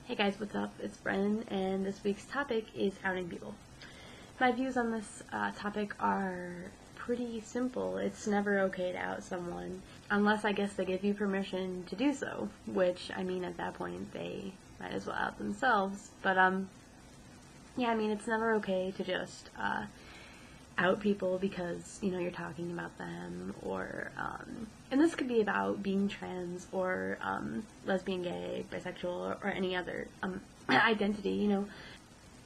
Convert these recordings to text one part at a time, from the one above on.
Hey guys, what's up? It's Brennan, and this week's topic is outing people. My views on this topic are pretty simple. It's never okay to out someone, unless I guess they give you permission to do so, which, I mean, at that point, they might as well out themselves. But, yeah, I mean, it's never okay to just out people because, you know, you're talking about them, or, and this could be about being trans, or, lesbian, gay, bisexual, or any other, identity, you know,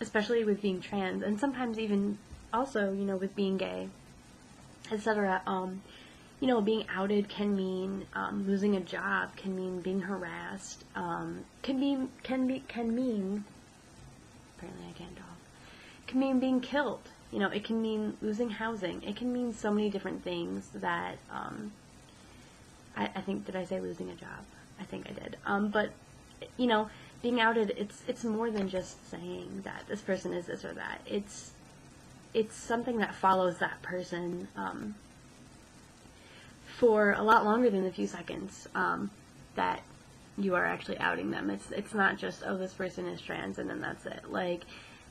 especially with being trans, and sometimes even also, you know, with being gay, etc. You know, being outed can mean, losing a job, can mean being harassed, can mean, apparently I can't talk, can mean being killed. You know, it can mean losing housing. It can mean so many different things that, I think, did I say losing a job? I think I did. But, you know, being outed, it's more than just saying that this person is this or that. It's something that follows that person, for a lot longer than the few seconds, that you are actually outing them. It's not just, oh, this person is trans, and then that's it. Like,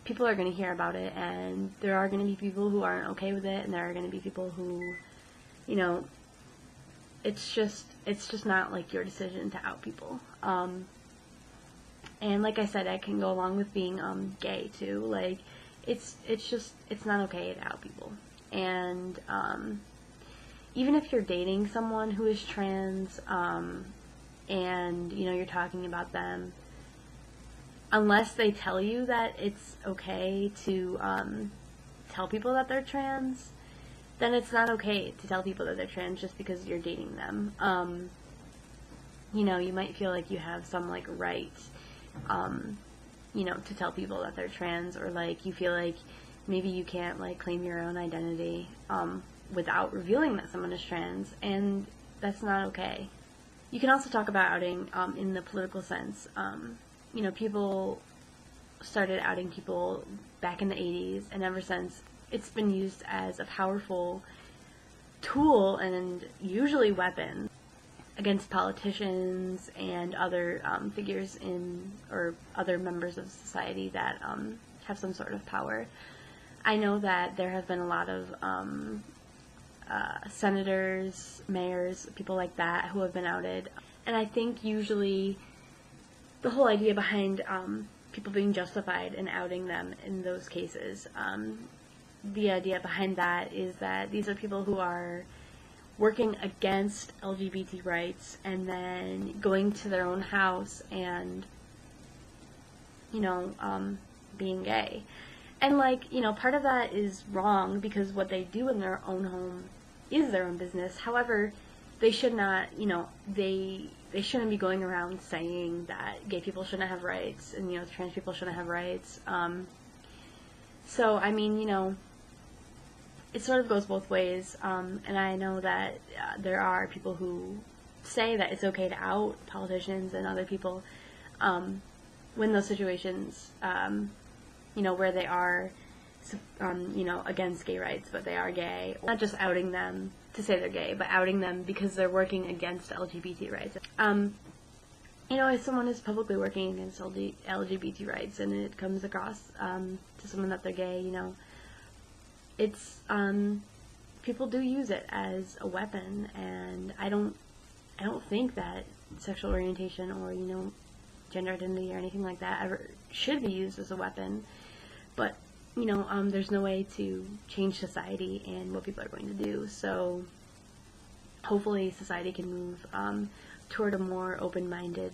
people are going to hear about it, and there are going to be people who aren't okay with it, and there are going to be people who, you know, it's just not, like, your decision to out people. And like I said, that can go along with being, gay, too. Like, it's not okay to out people. And, even if you're dating someone who is trans, and, you know, you're talking about them, unless they tell you that it's okay to tell people that they're trans, then it's not okay to tell people that they're trans just because you're dating them. You know, you might feel like you have some, like, right, you know, to tell people that they're trans, or, like, you feel like maybe you can't, like, claim your own identity without revealing that someone is trans, and that's not okay. You can also talk about outing in the political sense. You know, people started outing people back in the 80s, and ever since, it's been used as a powerful tool, and usually weapon, against politicians and other figures in, or other members of society that have some sort of power. I know that there have been a lot of senators, mayors, people like that who have been outed, and I think usually the whole idea behind people being justified in outing them in those cases, the idea behind that is that these are people who are working against LGBT rights and then going to their own house and, you know, being gay. And, like, you know, part of that is wrong because what they do in their own home is their own business. However, they should not, you know, they shouldn't be going around saying that gay people shouldn't have rights and, you know, trans people shouldn't have rights. So, I mean, you know, it sort of goes both ways, and I know that there are people who say that it's okay to out politicians and other people when those situations, you know, where they are, you know, against gay rights, but they are gay. Not just outing them to say they're gay, but outing them because they're working against LGBT rights. You know, if someone is publicly working against LGBT rights and it comes across to someone that they're gay, you know, it's, people do use it as a weapon, and I don't think that sexual orientation or, you know, gender identity or anything like that ever should be used as a weapon, but, you know, there's no way to change society and what people are going to do, so hopefully society can move toward a more open-minded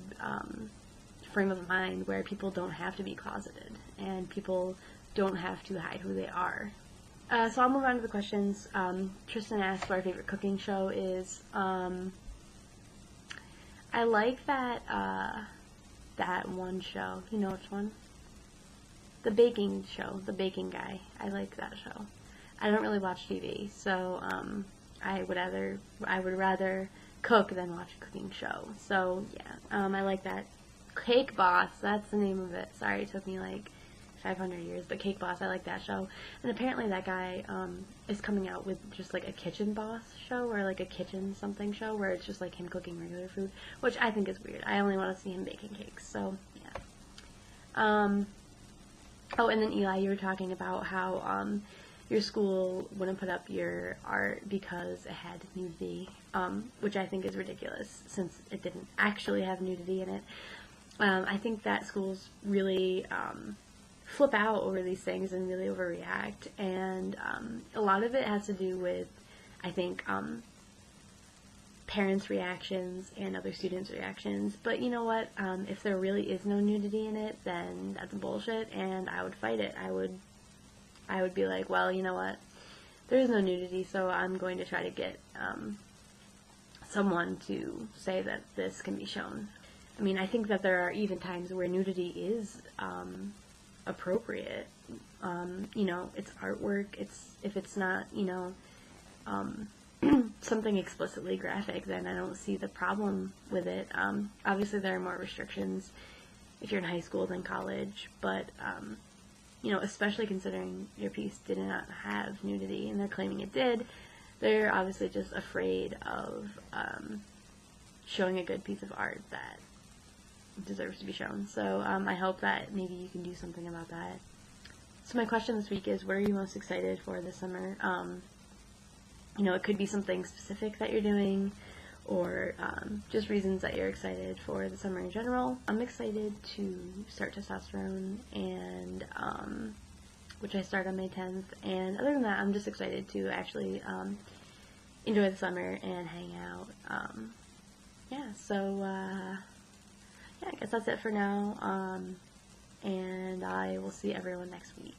frame of mind where people don't have to be closeted and people don't have to hide who they are. So I'll move on to the questions. Tristan asked what our favorite cooking show is. I like that one show. You know which one? The baking show, The Baking Guy. I like that show. I don't really watch TV, so I would rather cook than watch a cooking show. So yeah, I like that. Cake Boss, that's the name of it. Sorry, it took me like 500 years, but Cake Boss, I like that show. And apparently that guy is coming out with just like a Kitchen Boss show, or like a kitchen something show, where it's just like him cooking regular food, which I think is weird. I only want to see him baking cakes, so yeah. Oh, and then Eli, you were talking about how your school wouldn't put up your art because it had nudity, which I think is ridiculous since it didn't actually have nudity in it. I think that schools really flip out over these things and really overreact, and a lot of it has to do with, I think, parents' reactions and other students' reactions. But you know what? If there really is no nudity in it, then that's bullshit, and I would fight it. I would be like, well, you know what? There is no nudity, so I'm going to try to get someone to say that this can be shown. I mean, I think that there are even times where nudity is appropriate. You know, it's artwork. If it's not, you know, something explicitly graphic, then I don't see the problem with it. Obviously, there are more restrictions if you're in high school than college, but you know, especially considering your piece did not have nudity, and they're claiming it did, they're obviously just afraid of showing a good piece of art that deserves to be shown. So I hope that maybe you can do something about that. So my question this week is, what are you most excited for this summer? You know, it could be something specific that you're doing, or just reasons that you're excited for the summer in general. I'm excited to start testosterone, and which I start on May 10th, and other than that, I'm just excited to actually enjoy the summer and hang out. Yeah, so yeah, I guess that's it for now, and I will see everyone next week.